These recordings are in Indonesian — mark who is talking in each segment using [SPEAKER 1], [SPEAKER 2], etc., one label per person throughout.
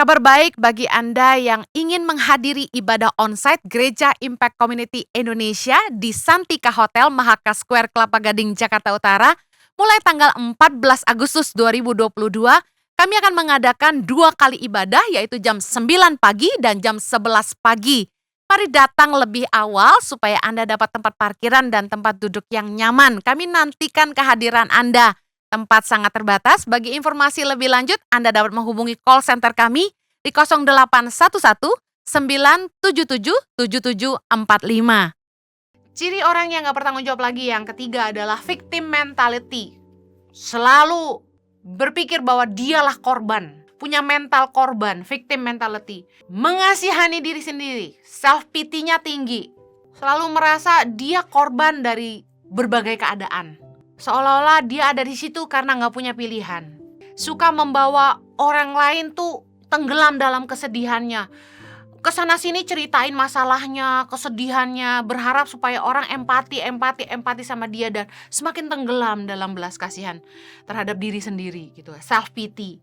[SPEAKER 1] Kabar baik bagi Anda yang ingin menghadiri ibadah onsite Gereja Impact Community Indonesia di Santika Hotel Mahaka Square Kelapa Gading, Jakarta Utara. Mulai tanggal 14 Agustus 2022, kami akan mengadakan 2 kali ibadah yaitu jam 9 pagi dan jam 11 pagi. Mari datang lebih awal supaya Anda dapat tempat parkiran dan tempat duduk yang nyaman. Kami nantikan kehadiran Anda. Tempat sangat terbatas. Bagi informasi lebih lanjut, Anda dapat menghubungi call center kami di 0811 977 7745. Ciri orang yang gak bertanggung jawab lagi yang ketiga adalah victim mentality. Selalu berpikir bahwa dialah korban, punya mental korban, victim mentality. Mengasihani diri sendiri, self pity-nya tinggi. Selalu merasa dia korban dari berbagai keadaan. Seolah-olah dia ada di situ karena gak punya pilihan. Suka membawa orang lain tuh tenggelam dalam kesedihannya. Kesana sini ceritain masalahnya, kesedihannya, berharap supaya orang empati sama dia dan semakin tenggelam dalam belas kasihan terhadap diri sendiri gitu. Self pity.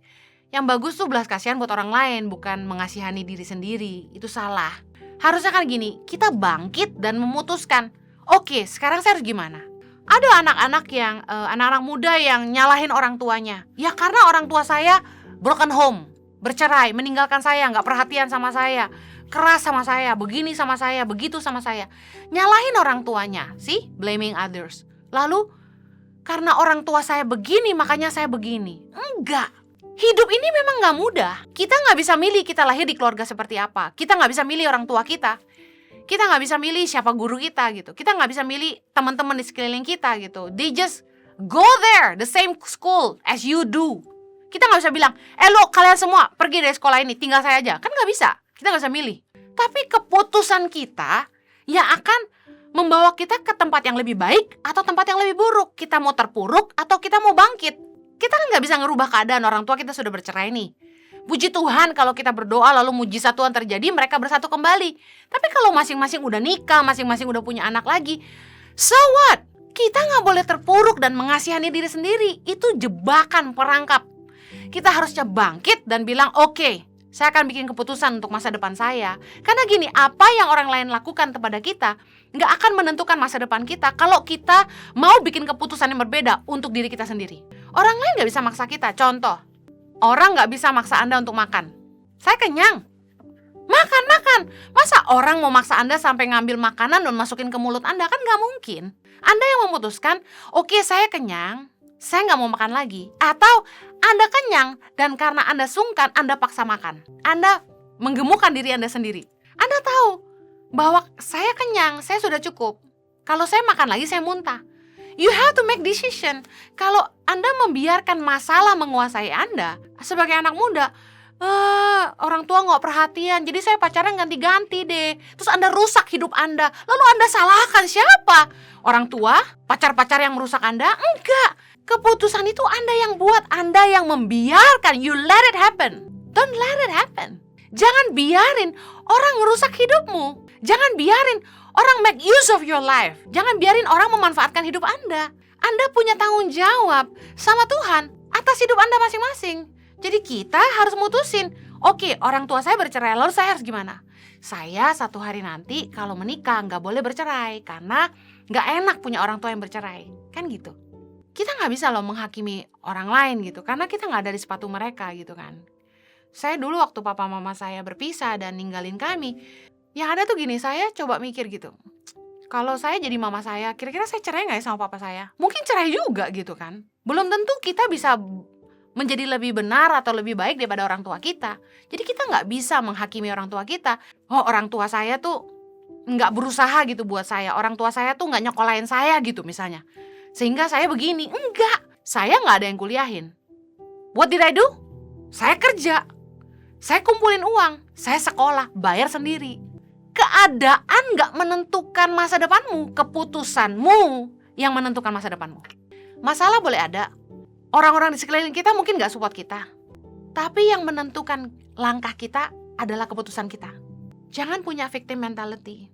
[SPEAKER 1] Yang bagus tuh belas kasihan buat orang lain, bukan mengasihani diri sendiri. Itu salah. Harusnya kan gini, kita bangkit dan memutuskan, oke, sekarang saya harus gimana? Ada anak-anak anak-anak muda yang nyalahin orang tuanya. Ya karena orang tua saya broken home, bercerai, meninggalkan saya, gak perhatian sama saya, keras sama saya, begini sama saya, begitu sama saya. Nyalahin orang tuanya, blaming others. Lalu karena orang tua saya begini makanya saya begini. Enggak. Hidup ini memang gak mudah. Kita gak bisa milih kita lahir di keluarga seperti apa. Kita gak bisa milih orang tua kita. Kita gak bisa milih siapa guru kita gitu. Kita gak bisa milih teman-teman di sekeliling kita gitu. They just go there, the same school as you do. Kita gak bisa bilang, lo kalian semua pergi dari sekolah ini, tinggal saya aja. Kan gak bisa, kita gak bisa milih. Tapi keputusan kita yang akan membawa kita ke tempat yang lebih baik atau tempat yang lebih buruk. Kita mau terpuruk atau kita mau bangkit. Kita kan gak bisa ngerubah keadaan, orang tua kita sudah bercerai nih. Puji Tuhan kalau kita berdoa lalu mujizat Tuhan terjadi, mereka bersatu kembali. Tapi kalau masing-masing udah nikah, masing-masing udah punya anak lagi, so what? Kita gak boleh terpuruk dan mengasihani diri sendiri. Itu jebakan perangkap. Kita harusnya bangkit dan bilang, oke, saya akan bikin keputusan untuk masa depan saya. Karena gini, apa yang orang lain lakukan kepada kita gak akan menentukan masa depan kita kalau kita mau bikin keputusan yang berbeda untuk diri kita sendiri. Orang lain gak bisa maksa kita. Contoh, orang gak bisa maksa Anda untuk makan. Saya kenyang, makan. Masa orang mau maksa Anda sampai ngambil makanan dan masukin ke mulut Anda? Kan gak mungkin. Anda yang memutuskan, oke, saya kenyang, saya gak mau makan lagi. Atau Anda kenyang dan karena Anda sungkan, Anda paksa makan. Anda menggemukkan diri Anda sendiri. Anda tahu bahwa saya kenyang, saya sudah cukup. Kalau saya makan lagi, saya muntah. You have to make decision. Kalau Anda membiarkan masalah menguasai Anda sebagai anak muda, orang tua gak perhatian, jadi saya pacaran ganti-ganti deh. Terus Anda rusak hidup Anda. Lalu Anda salahkan siapa? Orang tua? Pacar-pacar yang merusak Anda? Enggak. Keputusan itu Anda yang buat, Anda yang membiarkan. You let it happen. Don't let it happen. Jangan biarin orang merusak hidupmu. Jangan biarin orang make use of your life. Jangan biarin orang memanfaatkan hidup Anda. Anda punya tanggung jawab sama Tuhan atas hidup Anda masing-masing. Jadi kita harus mutusin, oke, orang tua saya bercerai, lalu saya harus gimana? Saya satu hari nanti kalau menikah gak boleh bercerai, karena gak enak punya orang tua yang bercerai. Kan gitu. Kita gak bisa loh menghakimi orang lain gitu, karena kita gak ada di sepatu mereka gitu kan. Saya dulu waktu papa mama saya berpisah dan ninggalin kami, yang ada tuh gini, saya coba mikir gitu, kalau saya jadi mama saya, kira-kira saya cerai gak ya sama papa saya? Mungkin cerai juga gitu kan. Belum tentu kita bisa menjadi lebih benar atau lebih baik daripada orang tua kita. Jadi kita gak bisa menghakimi orang tua kita. Oh, orang tua saya tuh gak berusaha gitu buat saya, orang tua saya tuh gak nyokolain saya gitu misalnya, sehingga saya begini. Enggak, saya gak ada yang kuliahin. What did I do? Saya kerja, saya kumpulin uang, saya sekolah, bayar sendiri. Keadaan gak menentukan masa depanmu, keputusanmu yang menentukan masa depanmu. Masalah boleh ada, orang-orang di sekeliling kita mungkin gak support kita, tapi yang menentukan langkah kita adalah keputusan kita. Jangan punya victim mentality.